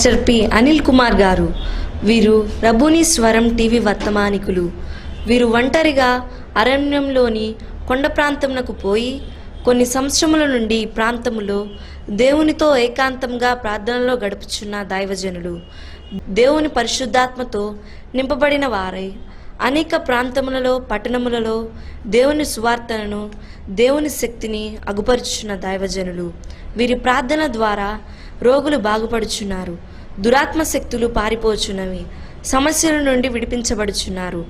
Pastor P Anil Kumar గారు. వీరు రబూని స్వరం టీవీ వర్తమానికులు. వీరు ఒంటరిగా అరణ్యంలోని కొండ ప్రాంతమునకు పోయి కొన్ని సంవత్సరముల నుండి ఈ ప్రాంతములో దేవునితో ఏకాంతంగా ప్రార్థనలో గడుపుచున్న దైవజనులు. దేవుని పరిశుద్ధాత్మతో నింపబడిన వారై అనేక ప్రాంతములలో పట్టణములలో దేవుని సువార్తలను దేవుని శక్తిని అగుపరుచున్న దైవజనులు. వీరి ప్రార్థన ద్వారా రోగులు బాగుపడుచున్నారు, దురాత్మ శక్తులు పారిపోచున్నవి, సమస్యల నుండి విడిపించబడుచున్నారు.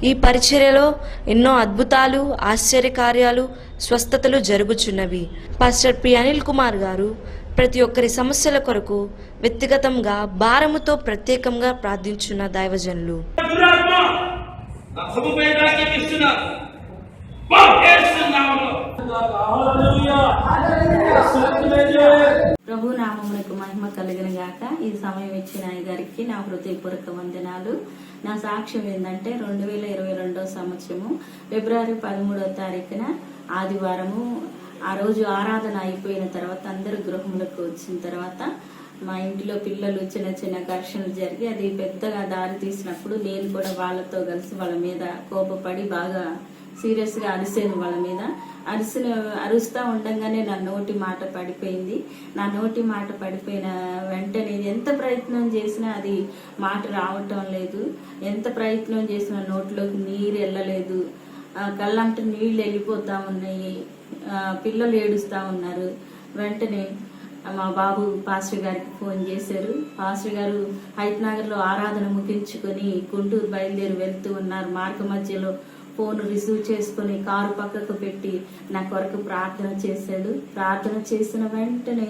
ఈ పరిచర్యలో ఎన్నో అద్భుతాలు, ఆశ్చర్యకార్యాలు, స్వస్థతలు జరుగుచున్నవి. పాస్టర్ పి అనిల్ కుమార్ గారు ప్రతి ఒక్కరి సమస్యల కొరకు వ్యక్తిగతంగా భారముతో ప్రత్యేకంగా ప్రార్థించున్న దైవజనులు. ప్రభు నామమునకు మహిమ కలిగిన గాక. ఈ సమయం ఇచ్చిన ఆయన గారికి నా హృదయపూర్వక వందనాలు. నా సాక్ష్యం ఏంటంటే 2022 సంవత్సరము ఫిబ్రవరి 13వ తారీఖున ఆదివారము ఆ రోజు ఆరాధన అయిపోయిన తర్వాత అందరూ గృహములకు వచ్చిన తర్వాత మా ఇంటిలో పిల్లలు చిన్న చిన్న ఘర్షణలు జరిగి అది పెద్దగా దారి తీసినప్పుడు నేను కూడా వాళ్ళతో కలిసి వాళ్ళ మీద కోపపడి బాగా సీరియస్గా అరిసాను. వాళ్ళ మీద అరుస్తూ ఉండగానే నా నోటి మాట పడిపోయింది. నా నోటి మాట పడిపోయిన వెంటనే ఎంత ప్రయత్నం చేసినా అది మాట రావటం లేదు. ఎంత ప్రయత్నం చేసినా నోట్లోకి నీరు వెళ్ళలేదు. కళ్ళంట నీళ్ళు వెళ్ళిపోతూ ఉన్నాయి. పిల్లలు ఏడుస్తూ ఉన్నారు. వెంటనే మా బాబు పాస్టర్ గారికి ఫోన్ చేశారు. పాస్టర్ గారు హైట్నగర్లో ఆరాధన ముగించుకొని గుంటూరు బయలుదేరి వెళ్తూ ఉన్నారు. మార్గ మధ్యలో ఫోన్ రిసీవ్ చేసుకుని కారు పక్కకు పెట్టి నా కొరకు ప్రార్థన చేశాడు. ప్రార్థన చేసిన వెంటనే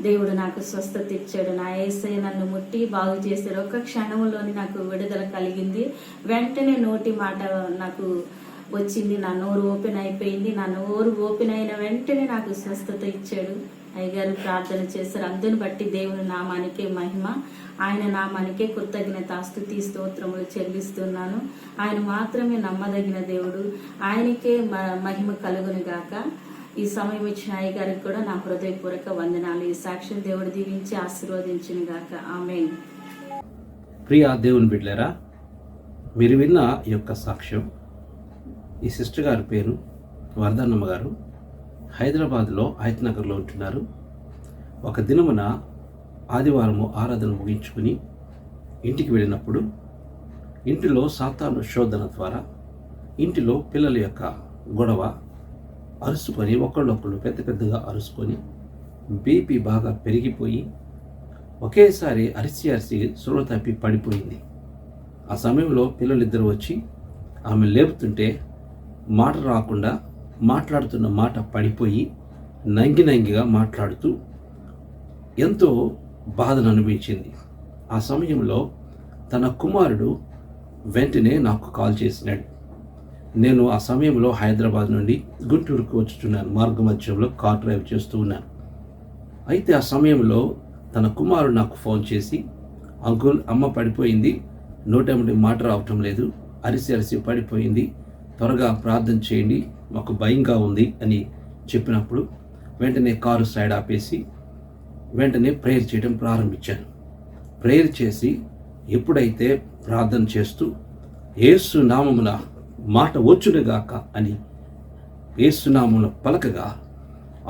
దేవుడు నాకు స్వస్థత ఇచ్చాడు. నా యేసయ్య నన్ను ముట్టి బాగు చేశాడు. ఒక్క క్షణంలోని నాకు విడుదల కలిగింది. వెంటనే నోటి మాట నాకు వచ్చింది. నా నోరు ఓపెన్ అయిపోయింది. నా నోరు ఓపెన్ అయిన వెంటనే నాకు స్వస్థత ఇచ్చాడు. అయ్యగారు ప్రార్థన చేశారు. అందుని బట్టి దేవుని నామానికే మహిమ, ఆయన నామానికే కృతజ్ఞత స్తుతి స్తోత్రములు చెల్లిస్తున్నాను. ఆయన మాత్రమే నమ్మదగిన దేవుడు. ఆయనకే మహిమ కలుగును గాక. ఈ సమయం ఇచ్చిన అయ్యగారికి కూడా నా హృదయపూర్వక వందనాలు. ఈ సాక్ష్యం దేవుడు దీవించి ఆశీర్వదించును గాక. ఆమేన్. ప్రియా దేవుని బిడ్డలారా, మీరు విన్న ఈ యొక్క సాక్ష్యం, ఈ సిస్టర్ గారి పేరు వరదన్నమ్మ గారు. హైదరాబాద్లో హైత్నగర్లో ఉంటున్నారు. ఒక దినమున ఆదివారము ఆరాధన ముగించుకుని ఇంటికి వెళ్ళినప్పుడు ఇంటిలో సాతాను శోధన ద్వారా ఇంటిలో పిల్లల యొక్క గొడవ అరుసుకొని ఒకళ్ళొకళ్ళు పెద్దగా అరుసుకొని బీపీ బాగా పెరిగిపోయి ఒకేసారి అరిసి సురవ తప్పి పడిపోయింది. ఆ సమయంలో పిల్లలిద్దరూ వచ్చి ఆమె లేపుతుంటే మాట రాకుండా మాట్లాడుతున్న మాట పడిపోయి నంగిగా మాట్లాడుతూ ఎంతో బాధను అనిపించింది. ఆ సమయంలో తన కుమారుడు వెంటనే నాకు కాల్ చేసినాడు. నేను ఆ సమయంలో హైదరాబాద్ నుండి గుంటూరుకు వచ్చుచున్నాను. మార్గ మధ్యంలో కార్ డ్రైవ్ చేస్తూ ఉన్నాను. అయితే ఆ సమయంలో తన కుమారుడు నాకు ఫోన్ చేసి, అంకుల్ అమ్మ పడిపోయింది, నోటెమ్మటి మాట రావటం లేదు, అరిసి పడిపోయింది, త్వరగా ప్రార్థన చేయండి, మాకు భయంగా ఉంది అని చెప్పినప్పుడు వెంటనే కారు సైడ్ ఆపేసి వెంటనే ప్రేయర్ చేయడం ప్రారంభించాను. ప్రేయర్ చేసి ఎప్పుడైతే ప్రార్థన చేస్తూ యేసు నామమున మాట వచ్చునుగాక అని యేసు నామమున పలకగా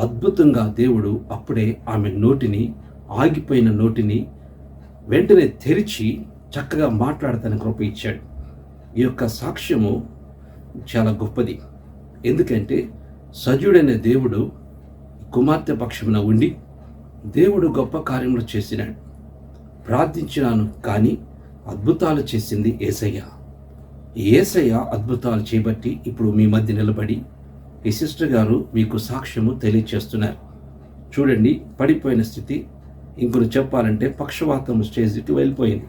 అద్భుతంగా దేవుడు అప్పుడే ఆమె నోటిని, ఆగిపోయిన నోటిని వెంటనే తెరిచి చక్కగా మాట్లాడతానికి కృప ఇచ్చాడు. ఈ యొక్క సాక్ష్యము చాలా గొప్పది. ఎందుకంటే సజీవుడైన దేవుడు కుమార్తె పక్షమున ఉండి దేవుడు గొప్ప కార్యములు చేసినాడు. ప్రార్థించినాను కానీ అద్భుతాలు చేసింది యేసయ్య. యేసయ్య అద్భుతాలు చేయబట్టి ఇప్పుడు మీ మధ్య నిలబడి ఈ సిస్టర్ గారు మీకు సాక్ష్యము తెలియచేస్తున్నారు. చూడండి, పడిపోయిన స్థితి, ఇంకొకరు చెప్పాలంటే పక్షవాతం స్టేజ్కి వెళ్ళిపోయింది.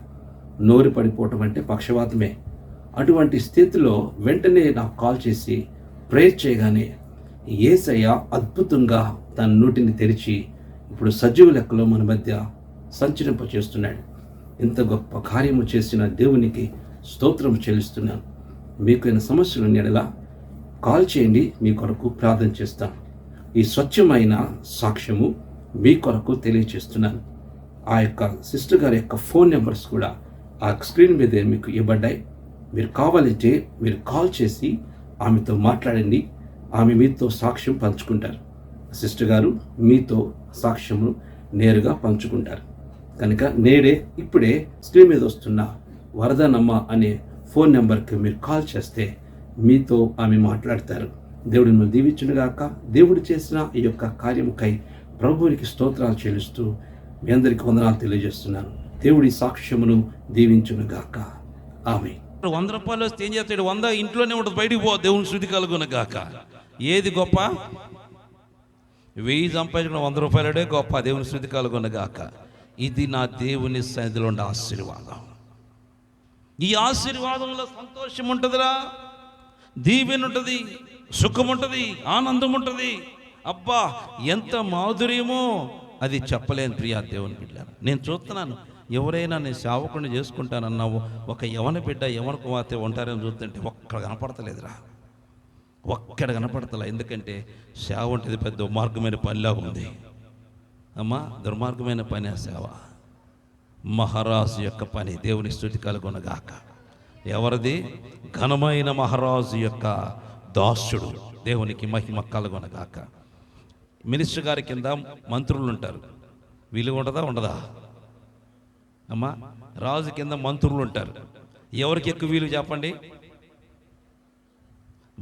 నోరు పడిపోవటం అంటే పక్షవాతమే. అటువంటి స్థితిలో వెంటనే నాకు కాల్ చేసి ప్రేయర్ చేయగానే యేసయ్య అద్భుతంగా తన నోటిని తెరిచి ఇప్పుడు సజీవ లెక్కలో మన మధ్య సంచరింపచేస్తున్నాడు. ఇంత గొప్ప కార్యము చేసిన దేవునికి స్తోత్రం చెల్లిస్తున్నాను. మీకైన సమస్యలు ఎడల కాల్ చేయండి, మీ కొరకు ప్రార్థన చేస్తాను. ఈ స్వచ్ఛమైన సాక్ష్యము మీ కొరకు తెలియచేస్తున్నాను. ఆ యొక్క సిస్టర్ గారి యొక్క ఫోన్ నెంబర్స్ కూడా ఆ స్క్రీన్ మీద మీకు ఇవ్వబడ్డాయి. మీరు కావాలంటే మీరు కాల్ చేసి ఆమెతో మాట్లాడండి. ఆమె మీతో సాక్ష్యం పంచుకుంటారు. సిస్టర్ గారు మీతో సాక్ష్యము నేరుగా పంచుకుంటారు. కనుక ఇప్పుడే స్క్రీన్ మీద వస్తున్న వరదనమ్మ అనే ఫోన్ నెంబర్కి మీరు కాల్ చేస్తే మీతో ఆమె మాట్లాడతారు. దేవుడిని మిమ్మల్ని దీవించునుగాక. దేవుడు చేసిన ఈ యొక్క కార్యముకై ప్రభువునికి స్తోత్రాలు చెల్లిస్తూ మీ అందరికీ వందనాలు తెలియజేస్తున్నాను. దేవుడి సాక్ష్యమును దీవించునుగాక. ఆమేన్. 100 రూపాయలు వస్తే ఏం చేస్తాడు? 100 ఇంట్లోనే ఉంటుంది, బయటికి పో. దేవుని శృతి కలుగునుగాక. ఏది గొప్ప? 1000 సంపాదించిన 100 రూపాయలడే గొప్ప. దేవుని శృతి కలుగునుగాక. ఇది నా దేవుని సన్నిధిలో ఉండే ఆశీర్వాదం. ఈ ఆశీర్వాదంలో సంతోషం ఉంటుందిరా, దీవెన ఉంటుంది, సుఖం ఉంటుంది, ఆనందం ఉంటుంది. అబ్బా ఎంత మాధుర్యమో అది చెప్పలేను ప్రియా దేవుని బిడ్డలారా. నేను చూస్తున్నాను, ఎవరైనా నేను సేవకుడిని చేసుకుంటానన్నావు ఒక యవన బిడ్డ యవన కుమార్తె ఉంటారని చూస్తుంటే ఒక్కడ కనపడతలేదురా, ఒక్కడ కనపడతలే. ఎందుకంటే సేవ ఉంటుంది పెద్ద దుర్మార్గమైన పనిలాగా ఉంది. అమ్మా దుర్మార్గమైన పని ఆ సేవ. మహారాజు యొక్క పని. దేవుని స్తుతి కలుగునుగాక. ఎవరిది? ఘనమైన మహారాజు యొక్క దాసుడు. దేవునికి మహిమ కలుగునుగాక. మినిస్టర్ గారి కింద మంత్రులు ఉంటారు. వీలు ఉండదా? ఉండదా? అమ్మా రాజు కింద మంత్రులు ఉంటారు. ఎవరికి ఎక్కువ వీలు చెప్పండి?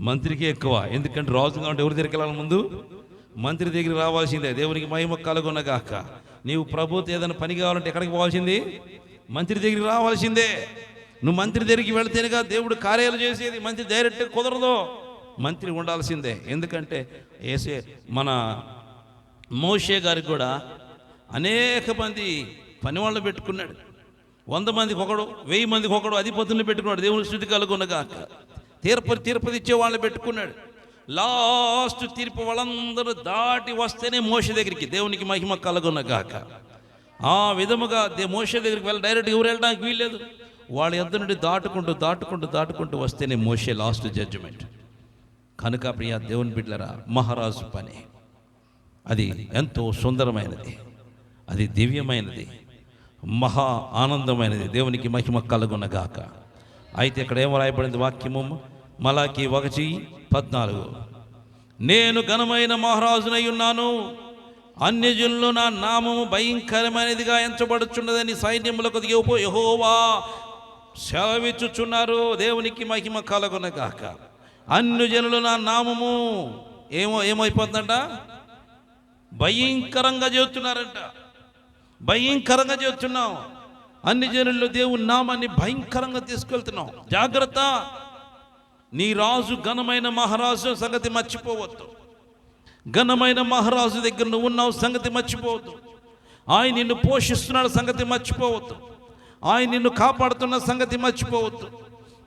మంత్రికి ఎక్కువ. ఎందుకంటే రాజుగా ఉంటే ఎవరి దగ్గరికి వెళ్ళాలి? ముందు మంత్రి దగ్గరికి రావాల్సిందే. దేవునికి మహిమ కలుగునుగాక. నీవు ప్రభుత్వం ఏదైనా పని కావాలంటే ఎక్కడికి పోవాల్సింది? మంత్రి దగ్గరికి రావాల్సిందే. నువ్వు మంత్రి దగ్గరికి వెళితేనేగా దేవుడు కార్యాలు చేసేది. మంత్రి డైరెక్ట్గా కుదరదు, మంత్రి ఉండాల్సిందే. ఎందుకంటే మన మోషే గారికి కూడా అనేక మంది పని వాళ్ళు పెట్టుకున్నాడు. 100 మందికి ఒకడు, 1000 మందికి ఒకడు అధిపతులను పెట్టుకున్నాడు. దేవుని స్తుతి కలుగునుగాక. తీర్పతి ఇచ్చే వాళ్ళని పెట్టుకున్నాడు. లాస్ట్ తీర్పు వాళ్ళందరూ దాటి వస్తేనే మోషే దగ్గరికి. దేవునికి మహిమ కలుగునుగాక. ఆ విధముగా మోషే దగ్గరికి వెళ్ళి డైరెక్ట్ ఎవరు వెళ్ళడానికి వీల్లేదు. వాళ్ళ యొద్ద నుండి దాటుకుంటూ వస్తేనే మోషే లాస్ట్ జడ్జిమెంట్. కనుక ప్రియ దేవుని బిడ్డలారా, మహారాజు పని అది ఎంతో సుందరమైనది, అది దివ్యమైనది, మహా ఆనందమైనది. దేవునికి మహిమ కలుగునుగాక. అయితే ఇక్కడ ఏమో రాయబడింది వాక్యము, మలాకి 1:14, నేను ఘనమైన మహారాజునై ఉన్నాను, అన్యజనులు నా నామము భయంకరమైనదిగా ఎంచబడుచున్నదని సైన్యములకు యెహోవా సెలవిచ్చుచున్నారు. దేవునికి మహిమ కలుగునుగాక. అన్యజనులు నా నామము ఏమైపోతుందంట? భయంకరంగా చేస్తున్నారంట. భయంకరంగా చేస్తున్నాం. అన్ని జనుల్లో దేవుని నామాన్ని భయంకరంగా తీసుకెళ్తున్నాం. జాగ్రత్త. నీ రాజు ఘనమైన మహారాజు సంగతి మర్చిపోవద్దు. ఘనమైన మహారాజు దగ్గర నువ్వు ఉన్నావు సంగతి మర్చిపోవద్దు. ఆయన నిన్ను పోషిస్తున్నాడు సంగతి మర్చిపోవద్దు. ఆయన నిన్ను కాపాడుతున్న సంగతి మర్చిపోవద్దు.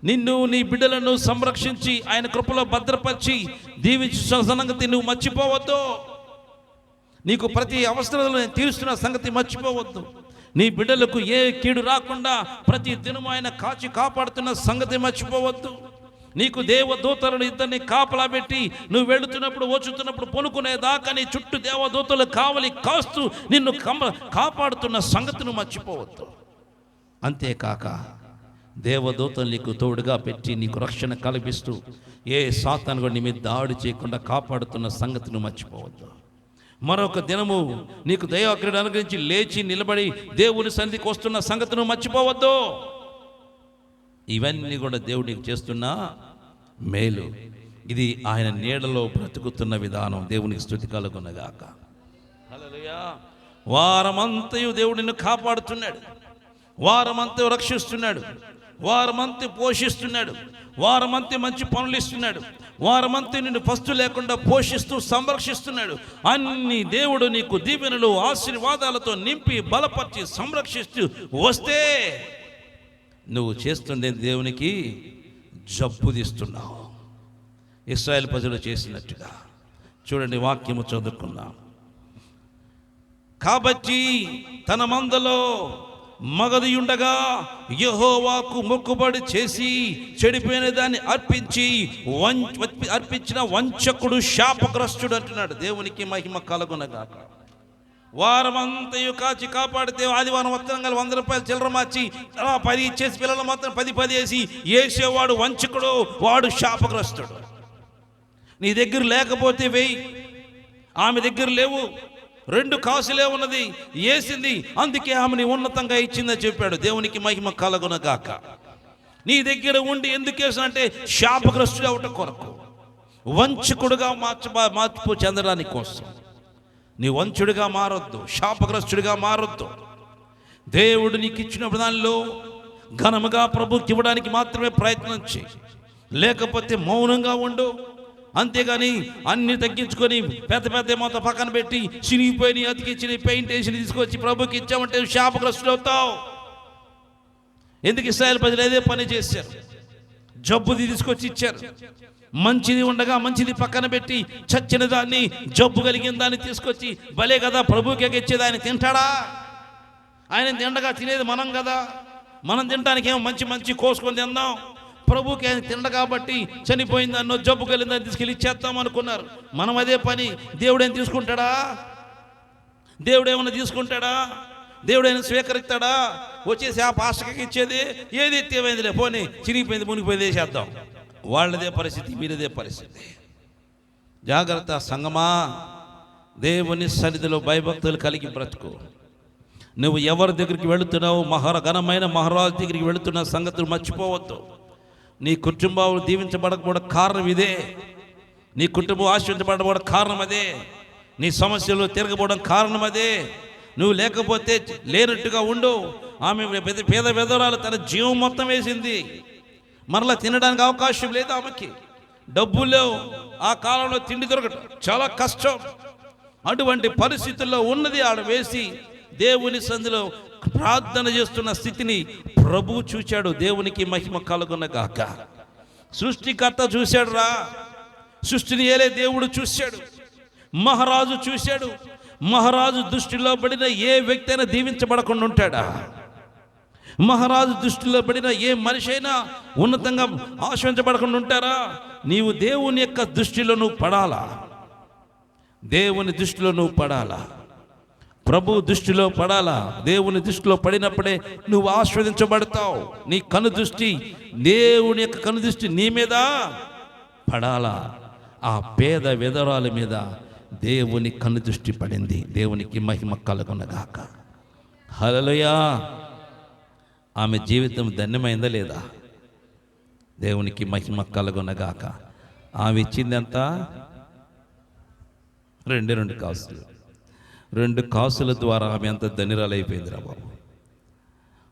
నిన్ను నీ బిడ్డలను సంరక్షించి ఆయన కృపలో భద్రపరిచి దీవించిన సంగతి నువ్వు మర్చిపోవద్దు. నీకు ప్రతి అవసరాలను తీరుస్తున్న సంగతి మర్చిపోవద్దు. నీ బిడ్డలకు ఏ కీడు రాకుండా ప్రతి దినము ఆయన కాచి కాపాడుతున్న సంగతి మర్చిపోవద్దు. నీకు దేవదూతలను ఇద్దరిని కాపలా పెట్టి నువ్వు వెళుతున్నప్పుడు వచ్చుతున్నప్పుడు పొనుకునేదాకా నీ చుట్టూ దేవదూతలు కావలి కాస్తూ నిన్ను కాపాడుతున్న సంగతిని మర్చిపోవద్దు. అంతేకాక దేవదూతలు నీకు తోడుగా పెట్టి నీకు రక్షణ కల్పిస్తూ ఏ సాతాను కూడా నీ మీద దాడి చేయకుండా కాపాడుతున్న సంగతిని మర్చిపోవద్దు. మరొక దినము నీకు దయాకరుడు అనుగ్రహించి లేచి నిలబడి దేవుని సన్నిధికి వస్తున్న సంగతిని మర్చిపోవద్దు. ఇవన్నీ కూడా దేవుడు నీకు చేస్తున్న మేలు. ఇది ఆయన నీడలో బ్రతుకుతున్న విధానం. దేవునికి స్తుతి కలుగునుగాక. హల్లెలూయా. వారమంతయు దేవుడు నిన్ను కాపాడుతున్నాడు, వారమంతా రక్షిస్తున్నాడు, వారమంతా పోషిస్తున్నాడు, వారమంతా మంచి పనులు ఇస్తున్నాడు, వారమంతా నిన్ను ఫస్ట్ లేకుండా పోషిస్తూ సంరక్షిస్తున్నాడు. అన్ని దేవుడు నీకు దీవెనలు ఆశీర్వాదాలతో నింపి బలపరిచి సంరక్షిస్తూ వస్తే నువ్వు చేస్తుండే దేవునికి జబ్బు తీస్తున్నావు. ఇశ్రాయేలు ప్రజలు చేసినట్టుగా. చూడండి వాక్యము చదువుకుందాం. కాబట్టి తన మందలో మగదియుండగా యెహోవాకు మొక్కుబడి చేసి చెడిపోయిన దాన్ని అర్పించిన వంచకుడు శాపగ్రస్తుడు అంటున్నాడు. దేవునికి మహిమ కలుగునుగాక. వారం అంతయు కాచి కాపాడితే ఆదివారం వస్త్రంగా 100 రూపాయలు చిల్లర మార్చి అలా 10 ఇచ్చేసి పిల్లలు మాత్రం 10 వేసి వేసేవాడు వంచకుడు, వాడు శాపగ్రస్తుడు. నీ దగ్గర లేకపోతే వేయి. ఆమె దగ్గర లేవు, 2 కాసులే ఉన్నది, వేసింది, అందుకే ఆమెని ఉన్నతంగా ఇచ్చిందని చెప్పాడు. దేవునికి మహిమ కలుగునగాక. నీ దగ్గర ఉండి ఎందుకు వేసినంటే శాపగ్రస్తుడు అవటం కొరకు, వంచకుడుగా మార్పు చెందడానికి కోసం. నీ వంచుడిగా మారొద్దు, శాపగ్రస్తుడిగా మారొద్దు. దేవుడు నీకు ఇచ్చిన దానిలో ఘనముగా ప్రభుకి ఇవ్వడానికి మాత్రమే ప్రయత్నం చేయి, లేకపోతే మౌనంగా ఉండు. అంతేగాని అన్ని తగ్గించుకొని పెద్ద పెద్ద మొత్తం పక్కన పెట్టి చినిగిపోయి అతికిచ్చిన పెయింట్ వేసి తీసుకొచ్చి ప్రభుకి ఇచ్చామంటే శాపగ్రస్తుడు అవుతావు. ఎందుకు ఇశ్రాయేలు ప్రజలు అదే పని చేశారు. జబ్బుది తీసుకొచ్చి ఇచ్చారు. మంచిది ఉండగా మంచిది పక్కన పెట్టి చచ్చిన దాన్ని, జబ్బు కలిగిన దాన్ని తీసుకొచ్చి భలే కదా ప్రభుకి ఇచ్చేది. ఆయన తింటాడా? ఆయన తిండగా తినేది మనం కదా. మనం తినడానికి ఏమో మంచి మంచి కోసుకొని తిందాం. ప్రభుకి ఆయన తిండ కాబట్టి చనిపోయింది అన్నో జబ్బు కలిగిందని తీసుకెళ్ళి ఇచ్చేద్దాం అనుకున్నారు. మనం అదే పని. దేవుడేం తీసుకుంటాడా? దేవుడేమన్నా తీసుకుంటాడా? దేవుడైనా స్వీకరిస్తాడా? వచ్చేసి ఆ పాస్టర్కి ఇచ్చేది ఏది ఎత్తేమైందిలే, పోనీ చిరిగిపోయింది మునిగిపోయింది వేసేద్దాం. వాళ్ళదే పరిస్థితి, మీరదే పరిస్థితి. జాగ్రత్త సంగమా. దేవుని సన్నిధిలో భయభక్తులు కలిగి బ్రతుకు. నువ్వు ఎవరి దగ్గరికి వెళుతున్నావు? ఘనమైన మహారాజు దగ్గరికి వెళుతున్న సంగతులు మర్చిపోవద్దు. నీ కుటుంబం దీవించబడకపోవడం కారణం ఇదే. నీ కుటుంబం ఆశ్రయించబడకపోవడం కారణం అదే. నీ సమస్యలు తిరగబోవడం కారణం అదే. నువ్వు లేకపోతే లేనట్టుగా ఉండు. ఆమె పేద విధవరాలు తన జీవం మొత్తం వేసింది, మరలా తినడానికి అవకాశం లేదు. ఆమెకి డబ్బులు లేవు, ఆ కాలంలో తిండి దొరకటం చాలా కష్టం. అటువంటి పరిస్థితుల్లో ఉన్నది ఆడ వేసి దేవుని సంధిలో ప్రార్థన చేస్తున్న స్థితిని ప్రభువు చూశాడు. దేవునికి మహిమ కలుగునగాక. సృష్టికర్త చూశాడు రా. సృష్టిని ఏలే దేవుడు చూశాడు. మహారాజు చూశాడు. మహారాజు దృష్టిలో పడిన ఏ వ్యక్తి అయినా దీవించబడకుండా ఉంటాడా? మహారాజు దృష్టిలో పడిన ఏ మనిషి అయినా ఉన్నతంగా ఆశ్రయించబడకుండా ఉంటారా? నీవు దేవుని యొక్క దృష్టిలో నువ్వు పడాలా. దేవుని దృష్టిలో నువ్వు పడాలా. ప్రభు దృష్టిలో పడాలా. దేవుని దృష్టిలో పడినప్పుడే నువ్వు ఆస్వాదించబడతావు. నీ కనుదృష్టి, దేవుని యొక్క కనుదృష్టి నీ మీద పడాలా. ఆ పేద విధవరాల మీద దేవుని కనుదృష్టి పడింది. దేవునికి మహిమ కలుగునగాక. హల్లెలూయా. ఆమె జీవితం ధన్యమైందా లేదా? దేవునికి మహిమ కలుగునగాక. ఆమె ఇచ్చింది ఎంత? 2 కాసులు. 2 కాసుల ద్వారా ఆమె ఎంత ధన్యురాలైపోయింది రా బాబు.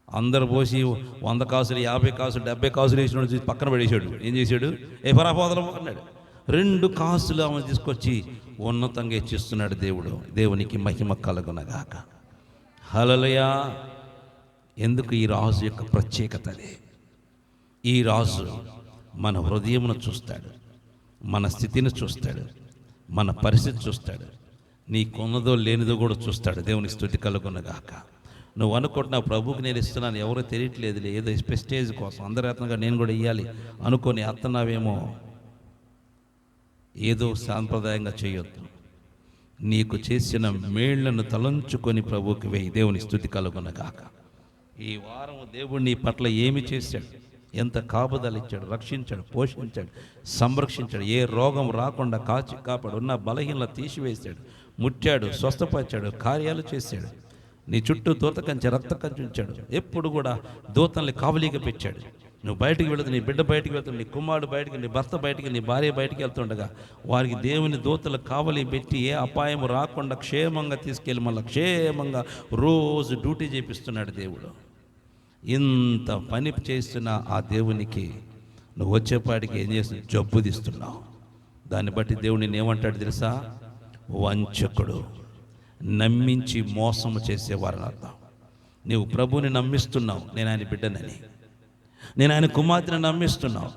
అందరు పోసి 100 కాసులు 50 కాసులు 70 కాసులు వేసినాడు చూసి పక్కన పడేసాడు. ఏం చేశాడు? ఏ పరాపోదలం అన్నాడు. 2 కాసులు ఆమె తీసుకొచ్చి ఉన్నతంగా ఇచ్చిస్తున్నాడు దేవుడు. దేవునికి మహిమ కలుగునగాక. హల్లెలూయా. ఎందుకు? ఈ రాజు యొక్క ప్రత్యేకత అదే. ఈ రాజు మన హృదయమును చూస్తాడు, మన స్థితిని చూస్తాడు, మన పరిస్థితి చూస్తాడు, నీకున్నదో లేనిదో కూడా చూస్తాడు. దేవునికి స్తుతి కలుగునగాక. నువ్వు అనుకుంటున్నావు ప్రభుకి నేను ఇస్తున్నాను, ఎవరో తెలియట్లేదు, ఏదో స్టేజ్ కోసం అందరి రత్నంగా నేను కూడా ఇవ్వాలి అనుకొని అత్తన్నావేమో. ఏదో సాంప్రదాయంగా చేయొద్దు. నీకు చేసిన మేళ్లను తలంచుకొని ప్రభుకి వేయి. దేవుని స్తుతి కలుగునగాక. ఈ వారం దేవుడు నీ పట్ల ఏమి చేశాడు? ఎంత కాపుదల ఇచ్చాడు, రక్షించాడు, పోషించాడు, సంరక్షించాడు. ఏ రోగం రాకుండా కాచి కాపాడు. ఉన్న బలహీనత తీసివేశాడు, ముట్టాడు, స్వస్థపరిచాడు, కార్యాలు చేశాడు. నీ చుట్టూ దూత కంచె, రక్త కంచె ఉంచాడు. ఎప్పుడు కూడా దూతల్ని కావలిగా పెట్టాడు. నువ్వు బయటికి వెళుతు, నీ బిడ్డ బయటికి వెళ్తాడు, నీ కుమారుడు బయటికి, నీ భర్త బయటికి, నీ భార్య బయటికి వెళ్తుండగా వారికి దేవుని దూతలు కావలి పెట్టి ఏ అపాయం రాకుండా క్షేమంగా తీసుకెళ్ళి మళ్ళీ క్షేమంగా రోజు డ్యూటీ చేపిస్తున్నాడు దేవుడు. ఇంత పని చేస్తున్న ఆ దేవునికి నువ్వు వచ్చేపాటికి ఏం చేస్తున్నావు? జబ్బు తీస్తున్నావు. దాన్ని బట్టి దేవుడు నేను ఏమంటాడు తెలుసా? వంచకుడు, నమ్మించి మోసము చేసేవారని అర్థం. నీవు ప్రభువుని నమ్మిస్తున్నావు, నేను ఆయన బిడ్డనని, నేను ఆయన కుమార్తెని నమ్మిస్తున్నావు,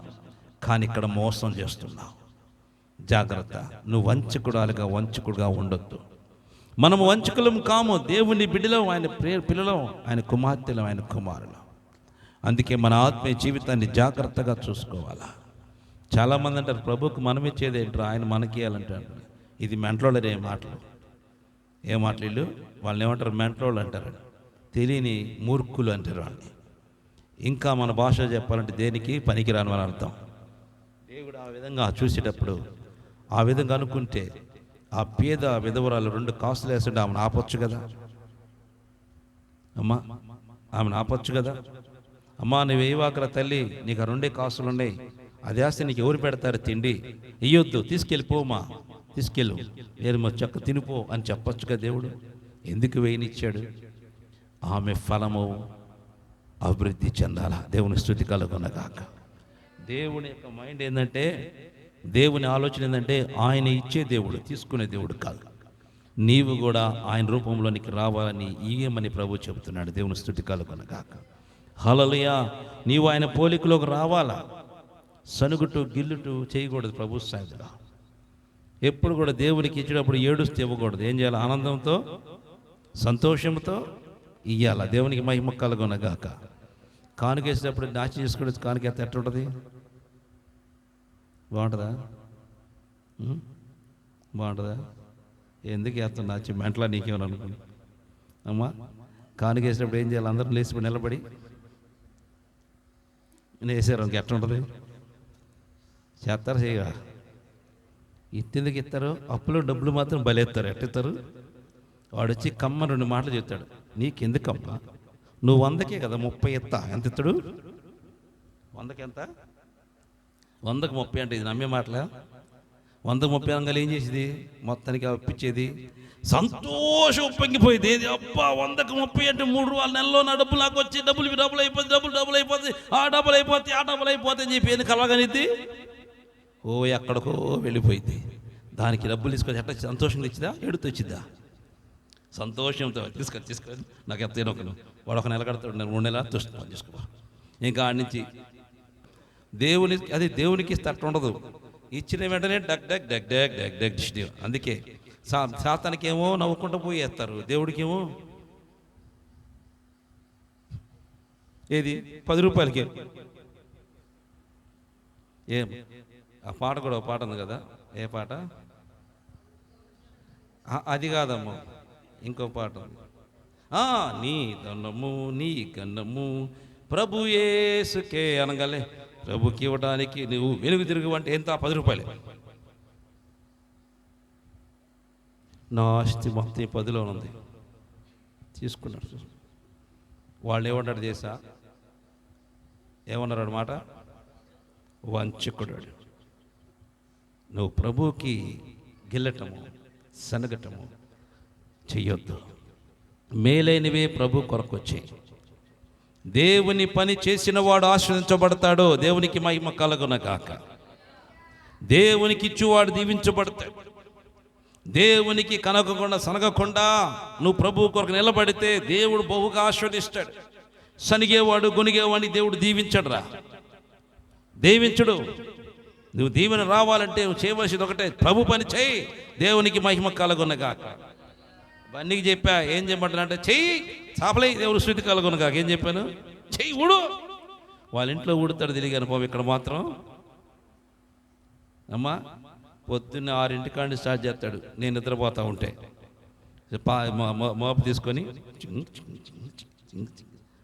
కానీ ఇక్కడ మోసం చేస్తున్నావు. జాగ్రత్త. నువ్వు వంచకుడాలుగా వంచకుడుగా ఉండొద్దు. మనము వంచకులం కాము. దేవుని బిడ్డలం, ఆయన పిల్లలం, ఆయన కుమార్తెలం, ఆయన కుమారులం. అందుకే మన ఆత్మీయ జీవితాన్ని జాగ్రత్తగా చూసుకోవాలా. చాలామంది అంటారు ప్రభువుకు మనం ఇచ్చేది ఏంట్రా, ఆయన మనకి ఇవ్వాలంటారు. ఇది మెంట్లోనే మాటలు. ఏ మాటలు వాళ్ళని ఏమంటారు? మెంటలోళ్ళు అంటారు, తెలియని మూర్ఖులు అంటారు వాళ్ళని. ఇంకా మన భాష చెప్పాలంటే దేనికి పనికిరాని అని అర్థం. దేవుడు ఆ విధంగా చూసేటప్పుడు ఆ విధంగా అనుకుంటే ఆ పేద విధవరాలు 2 కాసులు వేస్తుంటే ఆమెను ఆపొచ్చు కదా అమ్మా, ఆమెను ఆపొచ్చు కదా. అమ్మా నువ్వు వేయవాకరా తల్లి, నీకు 2 కాసులు ఉన్నాయి, అది వేస్తే నీకు ఎవరు పెడతారు తిండి, ఇయ్యొద్దు, తీసుకెళ్ళిపోమా, తీసుకెళ్ళు, నేను చెక్క తినిపో అని చెప్పొచ్చుగా దేవుడు. ఎందుకు వేయనిచ్చాడు? ఆమె ఫలము అభివృద్ధి చెందాల. దేవుని స్తుతి కలుగునగాక. దేవుని యొక్క మైండ్ ఏంటంటే, దేవుని ఆలోచన ఏంటంటే ఆయన ఇచ్చే దేవుడు, తీసుకునే దేవుడు కాదు. నీవు కూడా ఆయన రూపంలోనికి రావాలని ఇయ్యమని ప్రభు చెబుతున్నాడు. దేవుని స్తుతి కలుగునగాక. హల్లెలూయా. నీవు ఆయన పోలికలోకి రావాలా. సనుగుటు గిల్లుటు చేయకూడదు ప్రభు సాయుధుడా. ఎప్పుడు కూడా దేవునికి ఇచ్చేటప్పుడు ఏడుస్తూ ఇవ్వకూడదు. ఏం చేయాలి? ఆనందంతో సంతోషంతో ఇయ్యాల. దేవునికి మహిమ కలుగునగాక. కానుకేసేటప్పుడు నాచి చేసుకుంటే కానుక ఎట్లా ఉంటుంది? బాగుంటుందా? బాగుంటుందా? ఎందుకు వేస్తాను నాచి మెంటలా నీకేమని అనుకుని అమ్మా. కానుకేసినప్పుడు ఏం చేయాలి? అందరూ లేచిపోయి నిలబడి వేసారు ఇంక ఎట్లా ఉంటుంది? చేస్తారు చేయగా. ఇత్తెందుకు ఇస్తారు? అప్పులో డబ్బులు మాత్రం బలేస్తారు. ఎట్టిస్తారు? వాడు వచ్చి కమ్మ 2 మాటలు చెప్తాడు. నీకెందుకమ్మా, నువ్వు 100కే కదా 30 ఎత్తా. ఎంత ఇస్తాడు? 100కి ఎంత? 100కి 30 అంటే ఇది నమ్మే మాటలా? 100కి 30 అనగా ఏం చేసేది? మొత్తానికి అప్పించేది. సంతోషం ఉప్పొంగిపోయింది. అబ్బా 100కి 30 అంటే 3 రూపాయల నెలలో నా డబ్బులు నాకు వచ్చి డబ్బులు అయిపోతుంది, డబ్బులు అయిపోతుంది, ఆ డబ్బులు అయిపోతాయి అని చెప్పి ఏంది కలవగానిద్ది? ఓ ఎక్కడికో వెళ్ళిపోయింది. దానికి డబ్బులు తీసుకొని ఎట్లా సంతోషంగా ఇచ్చిదా? ఎడుతూ వచ్చిద్దా? సంతోషంతో తీసుకొని నాకు ఎంత తినొకను వాడు 1 నెల కడతాడు, 3 నెలలు తీసుకో. ఇంకా ఆడి నుంచి దేవునికి ఇస్తే అట్లా ఉండదు. ఇచ్చిన వెంటనే డగ్ డగ్ డగ్ డగ్ డగ్ డగ్ డిష్. అందుకే సాతానికేమో నవ్వుకుంటూ పోయేస్తారు, దేవుడికేమో ఏది 10 రూపాయలకి. ఏం ఆ పాట కూడా ఒక పాట ఉంది కదా, ఏ పాట? అది కాదమ్మా, ఇంకో పాట ఉంది. నీ దండము నీ గన్నము ప్రభు యేసుకే అనగానే ప్రభుకి ఇవ్వడానికి నువ్వు వెనుక తిరుగు అంటే ఎంత? 10 రూపాయలే. నా ఆస్తి మొత్తం 10లో ఉంది, తీసుకున్నాడు. వాళ్ళు ఏమంటాడు చేసా? ఏమన్నారు అన్నమాట? వంచకుడు. నువ్వు ప్రభువుకి గిల్లటము సనగటము చెయ్యొద్దు. మేలైనవే ప్రభు కొరకు వచ్చాయి. దేవుని పని చేసిన వాడు ఆశ్రయించబడతాడు. దేవునికి మహిమ కలుగునగాక. దేవునికి ఇచ్చువాడు దీవించబడతాడు. దేవునికి కనగకుండా సనగకుండా నువ్వు ప్రభు కొరకు నిలబడితే దేవుడు బహుగా ఆశీర్వదిస్తాడు. సనిగేవాడు గొనిగేవాడిని దేవుడు దీవించడురా, దీవించడు. నువ్వు దీవెన రావాలంటే నువ్వు చేయవలసింది ఒకటే, ప్రభు పని చేయి, దేవునికి మహిమ కలుగునగాక. బన్నీకి చెప్పా, ఏం చెప్పమంటున్నా అంటే చెయ్యి చాపలై దేవుడు స్థుతి కలుగునగాక. ఏం చెప్పాను? చెయ్యి ఊడు. వాళ్ళ ఇంట్లో ఊడుతాడు తిరిగాను పాపం. ఇక్కడ మాత్రం అమ్మా పొద్దున్న 6 స్టార్ట్ చేస్తాడు. నేను నిద్రపోతూ ఉంటే మోపు తీసుకొని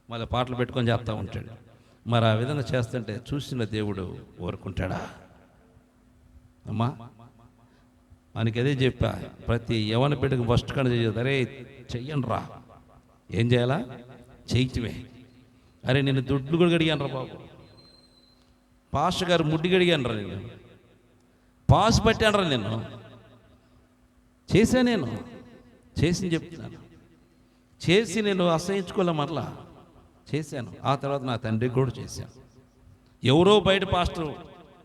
మళ్ళీ పాటలు పెట్టుకొని చేస్తూ ఉంటాడు. మరి ఆ విధంగా చేస్తుంటే చూసిన దేవుడు ఊరుకుంటాడా? అమ్మా మనకి అదే చెప్పా, ప్రతి యవన బిడ్డకు ఫస్ట్ కన్నా చేయదు. అరే చెయ్యండి రా. ఏం చేయాలా? చెయ్యటమే. అరే నేను దుడ్లు కూడా గడిగాను రా బాబు, పాస్టర్ గారు ముడ్డి గడిగాను రా, నేను పాస్ పట్టాను రా, నేను చేశా, నేను చేసి చెప్తున్నాను. చేసి నేను అసహించుకోలే, మరలా చేశాను. ఆ తర్వాత నా తండ్రికి కూడా చేశాను. ఎవరో బయట పాస్టర్,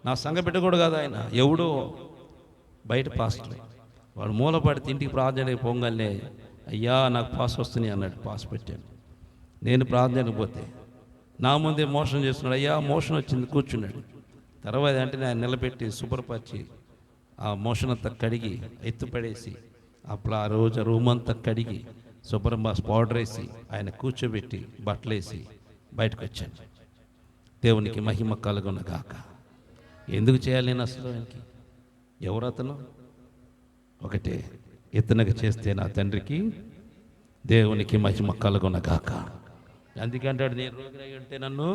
నా సంఘ బిడ్డ కూడా కాదు ఆయన, ఎవడో బయట పాస్టర్. వాడు మూలపడితే ఇంటికి ప్రార్థనకి పోగానే అయ్యా నాకు పాస్ వస్తున్నాయి అన్నాడు. పాస్ పెట్టాను. నేను ప్రార్థనకు పోతే నా ముందే మోషన్ చేస్తున్నాడు. అయ్యా మోషన్ వచ్చింది, కూర్చున్నాడు. తర్వాత అంటే ఆయన నిలబెట్టి శుభ్రపరిచి ఆ మోషన్ అంతా కడిగి ఎత్తుపడేసి అప్పుడు ఆ రోజు రూమ్ అంతా కడిగి శుభ్రంగా పౌడర్ వేసి ఆయన కూర్చోబెట్టి బట్టలేసి బయటకు వచ్చాను. దేవునికి మహిమ కలుగునగాక. ఎందుకు చేయాలి నేను అసలు? ఆయనకి ఎవరు అతను? ఒకటే, ఇతనికి చేస్తే నా తండ్రికి దేవునికి మహిమ కలుగునగాక. అందుకంటాడు, నేను రోగినై ఉంటే నన్ను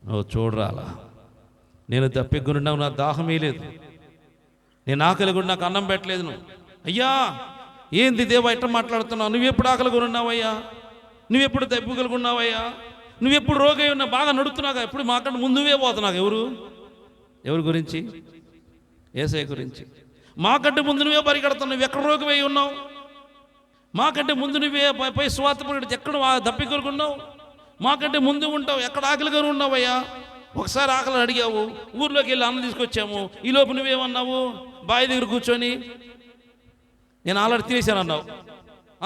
నువ్వు చూడరాలా, నేను దప్పిగున్నావు, నా దాహమే లేదు, నేను ఆకలి కూడా నాకు అన్నం పెట్టలేదు నువ్వు. అయ్యా ఏంది దేవా ఇట్లా మాట్లాడుతున్నావు, నువ్వెప్పుడు ఆకలి కొనున్నావయ్యా, నువ్వెప్పుడు దప్పిగలుగున్నావయ్యా, నువ్వెప్పుడు రోగి ఉన్నా బాగా నడుతున్నాగా, ఎప్పుడు మాకంటే ముందువే పోతున్నావు. ఎవరి గురించి? యేసయ్య గురించి. మాకంటే ముందు నువ్వే పరిగెడుతున్నావు, నువ్వు ఎక్కడ రోగివై ఉన్నావు, మాకంటే ముందు నువ్వే పై స్వార్థ పరిగెడితే ఎక్కడ దప్పిగలుగున్నావు, మాకంటే ముందు ఉంటావు, ఎక్కడ ఆకలిగా ఉన్నావయ్యా. ఒకసారి ఆకలి అడిగావు, ఊర్లోకి వెళ్ళి అన్నం తీసుకొచ్చాము, ఈ లోపు నువ్వేమన్నావు, బావి దగ్గర కూర్చొని నేను ఆల్రెడీ తినేశాను అన్నావు.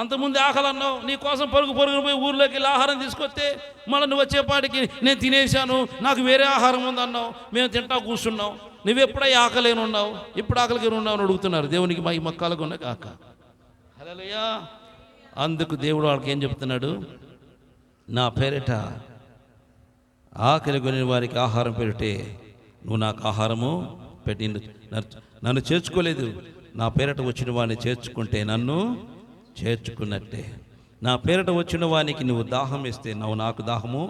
అంతకుముందు ఆకలి అన్నావు, నీ కోసం పరుగున పోయి ఊర్లోకి వెళ్ళి ఆహారం తీసుకొస్తే మళ్ళీ నువ్వు వచ్చేపాటికి నేను తినేశాను, నాకు వేరే ఆహారం ఉందన్నావు, మేము తింటా కూర్చున్నావు. నువ్వెప్పుడై ఆకలేని ఉన్నావు, ఎప్పుడు ఆకలిగా ఉన్నావు అని అడుగుతున్నారు. దేవునికి మహిమ కలుగును గాక. హల్లెలూయా. అందుకు దేవుడు వాళ్ళకి ఏం చెప్తున్నాడు, నా పేరిట ఆకలి కొని వారికి ఆహారం పెడితే నువ్వు నాకు ఆహారము పెట్టి నన్ను చేర్చుకోలేదు, నా పేరిట వచ్చిన వాడిని చేర్చుకుంటే నన్ను చేర్చుకున్నట్టే, నా పేరిట వచ్చిన వానికి నువ్వు దాహం ఇస్తే నువ్వు నాకు దాహము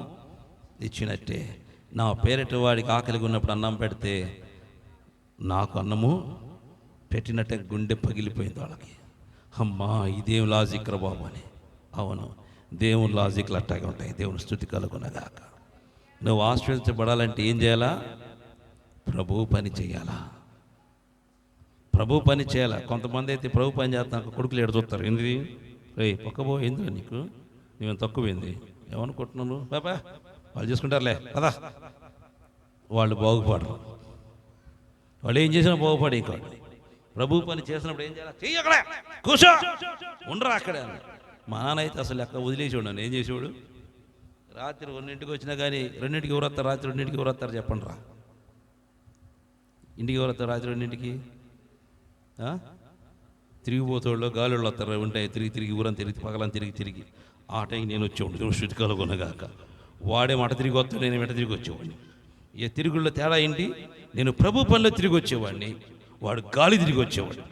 ఇచ్చినట్టే, నా పేరిట వాడికి ఆకలిగా ఉన్నప్పుడు అన్నం పెడితే నాకు అన్నము పెట్టినట్టే. గుండె పగిలిపోయింది వాళ్ళకి. అమ్మా ఇదేం లాజిక్ రా బాబు అని. అవును, దేవుని లాజిక్లు అట్టాగే ఉంటాయి. దేవుని స్తుతి కలుగునగాక. నువ్వు ఆశీర్వదించబడాలంటే ఏం చేయాలా? ప్రభు పని చేయాలా, ప్రభు పని చేయాలా. కొంతమంది అయితే ప్రభు పని చేస్తాను కొడుకులు ఎడ చూస్తారు, ఏంది రే పక్కబో, ఏంది నీకు, నువ్వేం తక్కువైంది ఏమనుకుంటున్నాను బాబా, వాళ్ళు చేసుకుంటారులే కదా, వాళ్ళు బాగుపడరు. వాళ్ళు ఏం చేసినా బాగుపడే. ఇంకా ప్రభు పని చేసినప్పుడు ఏం చేయాలి? చెయ్యి అక్కడే కూర్చో, ఉండరా అక్కడే. మా నాన్న అయితే అసలు ఎక్కడ వదిలేసి ఉన్నాను. ఏం చేసేవాడు, రాత్రి 2ంటికి వచ్చినా కానీ 2ంటికి ఎవరు వస్తారు, రాత్రి 2ంటికి ఎవరు వస్తారు చెప్పండి రా, ఇంటికి ఎవరు వస్తారు రాత్రి 2ంటికి? తిరిగిపోతాళ్ళు గాలిళ్ళు వస్తారు, ఉంటాయి తిరిగి ఊరని తిరిగి పగలని తిరిగి ఆ టైంకి నేను వచ్చేవాడు. శృతి కలుగునగాక. వాడే మాట తిరిగి వస్తాడు, నేను వెంట తిరిగి వచ్చేవాడిని. ఏ తిరుగుళ్ళ తేడా ఏంటి? నేను ప్రభు పనిలో తిరిగి వచ్చేవాడిని, వాడు గాలి తిరిగి వచ్చేవాడు.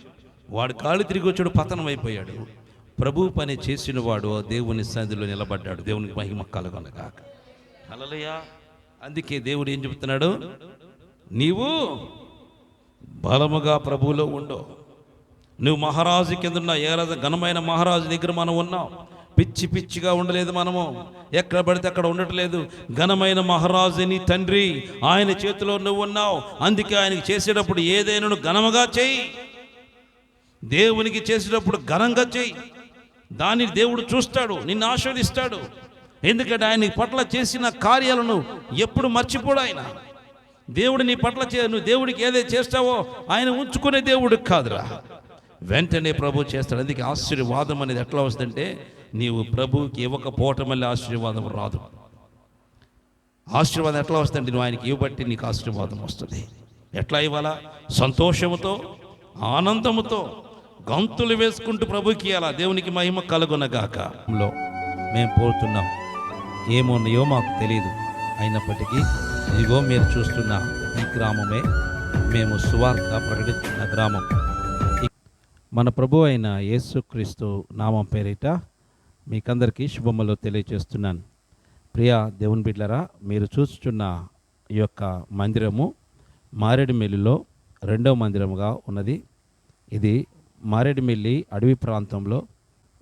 వాడు గాలి తిరిగి వచ్చాడు, పతనం అయిపోయాడు. ప్రభు పని చేసిన వాడు దేవుని సన్నిధిలో నిలబడ్డాడు. దేవునికి మహిమ కలుగునగాక. హల్లెలూయా. అందుకే దేవుడు ఏం చెబుతున్నాడు, నీవు బలముగా ప్రభువులో ఉండు. నువ్వు మహారాజు కింద ఉన్నావు. ఏ రాజు, ఘనమైన మహారాజు దగ్గర మనం ఉన్నాం. పిచ్చిగా ఉండలేదు మనము, ఎక్కడ పడితే అక్కడ ఉండట్లేదు. ఘనమైన మహారాజు నీ తండ్రి, ఆయన చేతిలో నువ్వు ఉన్నావు. అందుకే ఆయనకి చేసేటప్పుడు ఏదైనా ఘనముగా చేయి, దేవునికి చేసేటప్పుడు ఘనంగా చేయి. దాన్ని దేవుడు చూస్తాడు, నిన్ను ఆశీర్వదిస్తాడు. ఎందుకంటే ఆయన పట్ల చేసిన కార్యాలను ఎప్పుడు మర్చిపోడు ఆయన. దేవుడు నీ పట్ల నువ్వు దేవుడికి ఏదైతే చేస్తావో ఆయన ఉంచుకునే దేవుడు కాదురా, వెంటనే ప్రభు చేస్తాడు. అందుకే ఆశీర్వాదం అనేది ఎట్లా వస్తుందంటే, నీవు ప్రభువుకి ఇవ్వకపోవటం వల్ల ఆశీర్వాదం రాదు. ఆశీర్వాదం ఎట్లా వస్తుందంటే, నువ్వు ఆయనకి ఇవ్వబట్టి నీకు ఆశీర్వాదం వస్తుంది. ఎట్లా ఇవ్వాలా? సంతోషముతో, ఆనందముతో, గంతులు వేసుకుంటూ ప్రభుకి ఇవ్వాలా. దేవునికి మహిమ కలుగునగాక. మేము పోతున్నాం, ఏమున్నాయో మాకు తెలియదు. అయినప్పటికీ ఇదిగో మీరు చూస్తున్న ఈ గ్రామమే మేము సువార్త ప్రకటిస్తున్న గ్రామం. మన ప్రభు అయిన యేసుక్రీస్తు నామం పేరిట మీకందరికీ శుభములు తెలియజేస్తున్నాను. ప్రియ దేవుని బిడ్డలారా, మీరు చూస్తున్న ఈ యొక్క మందిరము మారేడుమిల్లిలో 2వ మందిరముగా ఉన్నది. ఇది మారేడుమిల్లి అడవి ప్రాంతంలో,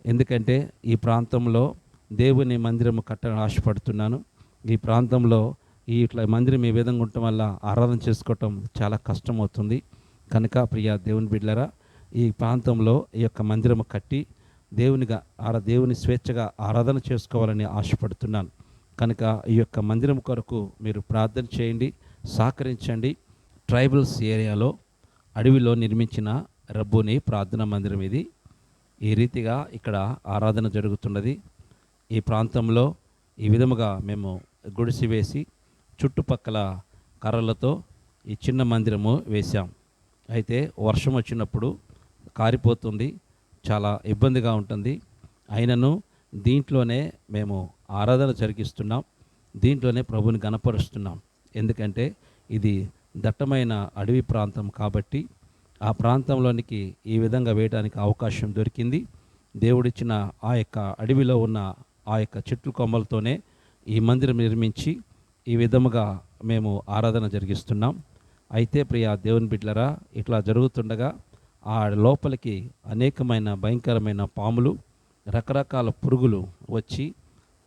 ఎందుకంటే ఈ ప్రాంతంలో దేవుని మందిరము కట్టడానికి ఆశపడుతున్నాను. ఈ ప్రాంతంలో ఇట్లా మందిరం ఈ విధంగా ఉండటం వల్ల ఆరాధన చేసుకోవటం చాలా కష్టమవుతుంది. కనుక ప్రియ దేవుని బిడ్డలారా, ఈ ప్రాంతంలో ఈ యొక్క మందిరము కట్టి దేవుని స్వేచ్ఛగా ఆరాధన చేసుకోవాలని ఆశపడుతున్నాను. కనుక ఈ యొక్క మందిరం కొరకు మీరు ప్రార్థన చేయండి, సహకరించండి. ట్రైబల్స్ ఏరియాలో అడవిలో నిర్మించిన రబ్బుని ప్రార్థనా మందిరం ఇది. ఈ రీతిగా ఇక్కడ ఆరాధన జరుగుతున్నది. ఈ ప్రాంతంలో ఈ విధముగా మేము గుడిసి వేసి చుట్టుపక్కల కర్రలతో ఈ చిన్న మందిరము వేశాం. అయితే వర్షం వచ్చినప్పుడు కారిపోతుంది, చాలా ఇబ్బందిగా ఉంటుంది. అయినను దీంట్లోనే మేము ఆరాధన జరిగిస్తున్నాం, దీంట్లోనే ప్రభుని గణపరుస్తున్నాం. ఎందుకంటే ఇది దట్టమైన అడవి ప్రాంతం కాబట్టి ఆ ప్రాంతంలోనికి ఈ విధంగా వేయడానికి అవకాశం దొరికింది. దేవుడిచ్చిన ఆ యొక్క అడవిలో ఉన్న ఆ యొక్క చెట్ల కొమ్మలతోనే ఈ మందిరం నిర్మించి ఈ విధముగా మేము ఆరాధన జరిగిస్తున్నాం. అయితే ప్రియ దేవుని బిడ్డలారా, ఇట్లా జరుగుతుండగా ఆ లోపలికి అనేకమైన భయంకరమైన పాములు, రకరకాల పురుగులు వచ్చి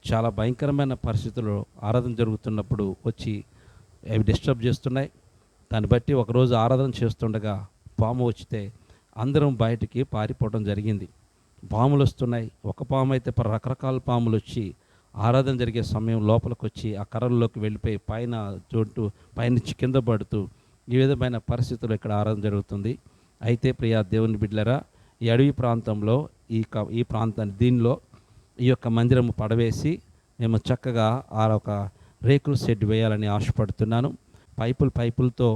చాలా భయంకరమైన పరిస్థితుల్లో ఆరాధన జరుగుతున్నప్పుడు వచ్చి అవి డిస్టర్బ్ చేస్తున్నాయి. దాన్ని బట్టి ఒకరోజు ఆరాధన చేస్తుండగా పాము వచ్చితే అందరం బయటికి పారిపోవడం జరిగింది. పాములు వస్తున్నాయి. ఒక పాము అయితే రకరకాల పాములు వచ్చి ఆరాధన జరిగే సమయం లోపలికి వచ్చి ఆ కర్రల్లోకి వెళ్ళిపోయి పైనుంచి కింద పడుతూ ఈ విధమైన పరిస్థితుల్లో ఇక్కడ ఆరాధన జరుగుతుంది. అయితే ప్రియ దేవుని బిడ్డలారా, ఈ అడవి ప్రాంతంలో ఈ ప్రాంతాన్ని దీనిలో ఈ యొక్క మందిరము పడవేసి మేము చక్కగా ఒక రేకుల షెడ్ వేయాలని ఆశపడుతున్నాను. పైపులతో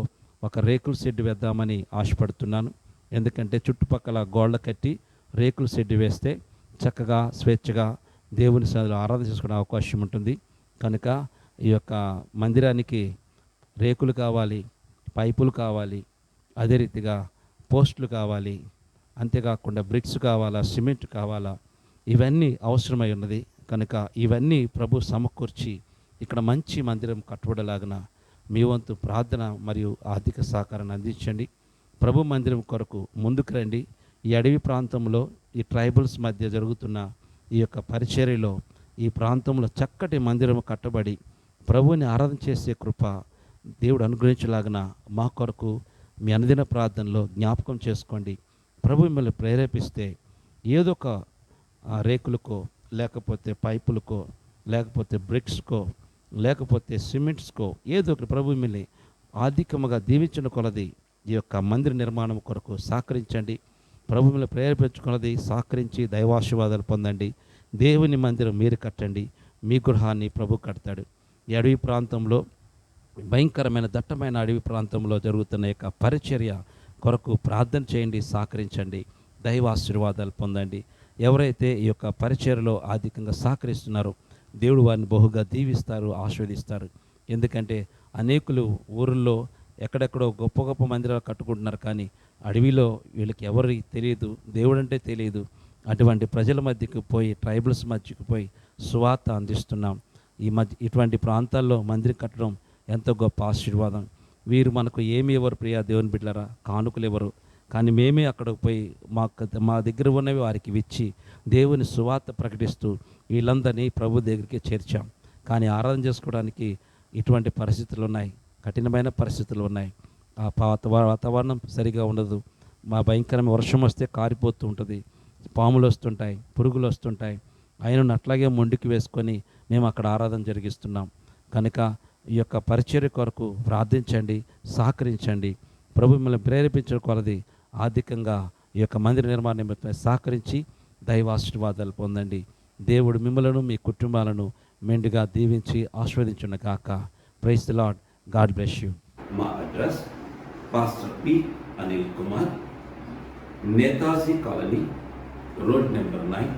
ఒక రేకుల షెడ్ వేద్దామని ఆశపడుతున్నాను. ఎందుకంటే చుట్టుపక్కల గోళ్ళ కట్టి రేకుల షెడ్ వేస్తే చక్కగా స్వేచ్ఛగా దేవుని సన్నిధిలో ఆరాధన చేసుకునే అవకాశం ఉంటుంది. కనుక ఈ యొక్క మందిరానికి రేకులు కావాలి, పైపులు కావాలి, అదే రీతిగా పోస్టులు కావాలి, అంతేకాకుండా బ్రిక్స్ కావాలా, సిమెంట్ కావాలా, ఇవన్నీ అవసరమై ఉన్నది. కనుక ఇవన్నీ ప్రభు సమకూర్చి ఇక్కడ మంచి మందిరం కట్టుబడలాగిన మీ వంతు ప్రార్థన మరియు ఆర్థిక సహకారాన్ని అందించండి. ప్రభు మందిరం కొరకు ముందుకు రండి. ఈ అడవి ప్రాంతంలో ఈ ట్రైబల్స్ మధ్య జరుగుతున్న ఈ యొక్క పరిచర్యలో ఈ ప్రాంతంలో చక్కటి మందిరం కట్టబడి ప్రభువుని ఆరాధన చేసే కృప దేవుడు అనుగ్రహించలాగిన మా కొరకు మీ అనుదిన ప్రార్థనలో జ్ఞాపకం చేసుకోండి. ప్రభు మిమ్మల్ని ప్రేరేపిస్తే ఏదో ఒక రేకులకో, లేకపోతే పైపులకో, లేకపోతే బ్రిక్స్కో, లేకపోతే సిమెంట్స్కో, ఏదో ఒకటి ప్రభు మిమ్మల్ని ఆర్థికంగా దీవించిన కొలది ఈ యొక్క మందిర నిర్మాణం కొరకు సహకరించండి. ప్రభు మిమ్మల్ని ప్రేరేపించుకున్నది సహకరించి దైవాశీర్వాదాలు పొందండి. దేవుని మందిరం మీరు కట్టండి, మీ గృహాన్ని ప్రభు కడతాడు. ఈ అడవి ప్రాంతంలో భయంకరమైన దట్టమైన అడవి ప్రాంతంలో జరుగుతున్న యొక్క పరిచర్య కొరకు ప్రార్థన చేయండి, సహకరించండి, దైవాశీర్వాదాలు పొందండి. ఎవరైతే ఈ యొక్క పరిచర్యలో ఆర్థికంగా సహకరిస్తున్నారో దేవుడు వారిని బహుగా దీవిస్తారు, ఆశీర్వదిస్తారు. ఎందుకంటే అనేకులు ఊరిలో ఎక్కడెక్కడో గొప్ప గొప్ప మందిరాలు కట్టుకుంటున్నారు, కానీ అడవిలో వీళ్ళకి ఎవరికి తెలియదు, దేవుడు అంటే తెలియదు. అటువంటి ప్రజల మధ్యకు పోయి, ట్రైబల్స్ మధ్యకు పోయి సువార్త అందిస్తున్నాం. ఇటువంటి ప్రాంతాల్లో మందిరం కట్టడం ఎంతో గొప్ప ఆశీర్వాదం. వీరు మనకు ఏమి ఎవరు ప్రియా దేవుని బిడ్డలారా, కానుకలు ఎవరు, కానీ మేమే అక్కడికి పోయి మా దగ్గర ఉన్నవి వారికి ఇచ్చి దేవుని సువార్త ప్రకటిస్తూ వీళ్ళందరినీ ప్రభు దగ్గరికి చేర్చాం. కానీ ఆరాధన చేసుకోవడానికి ఇటువంటి పరిస్థితులు ఉన్నాయి, కఠినమైన పరిస్థితులు ఉన్నాయి. ఆ వాతావరణం సరిగా ఉండదు. మా భయంకరమైన వర్షం వస్తే కారిపోతూ ఉంటుంది, పాములు వస్తుంటాయి, పురుగులు వస్తుంటాయి. ఆయనను అట్లాగే మొండికి వేసుకొని మేము అక్కడ ఆరాధన జరిగిస్తున్నాం. కనుక ఈ యొక్క పరిచర్య కొరకు ప్రార్థించండి, సహకరించండి. ప్రభు మిమ్మల్ని ప్రేరేపించడం కొలది ఆర్థికంగా ఈ యొక్క మందిర నిర్మాణ నిమిత్తమై సహకరించి దైవాశీర్వాదాలు పొందండి. దేవుడు మిమ్మలను మీ కుటుంబాలను మెండుగా దీవించి ఆశీర్వదించును గాక. Praise the Lord. God bless you. మా address pastor P Anil Kumar, Netaji colony, road number 9,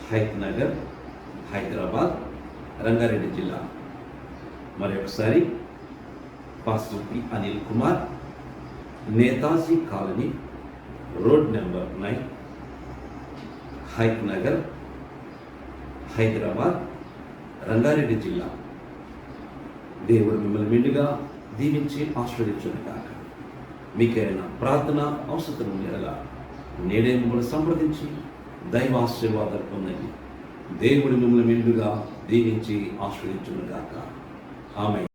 Hayath Nagar, Hyderabad, Rangareddy జిల్లా. మరొకసారి pastor P Anil Kumar, Netaji colony, road number 9, Hayath Nagar, Hyderabad, Rangareddy జిల్లా. దేవుడు మిమ్మల్ని మెండుగా దీవించి ఆశీర్వదించును గాక. మీకైనా ప్రార్థన అవసరం ఉండేలా నేడే మిమ్మల్ని సంప్రదించి దైవాశీర్వాదాలు పొందండి. దేవుడు మిమ్మల్ని మెండుగా దీవించి ఆశీర్వదించును గాక. ఆమేన్.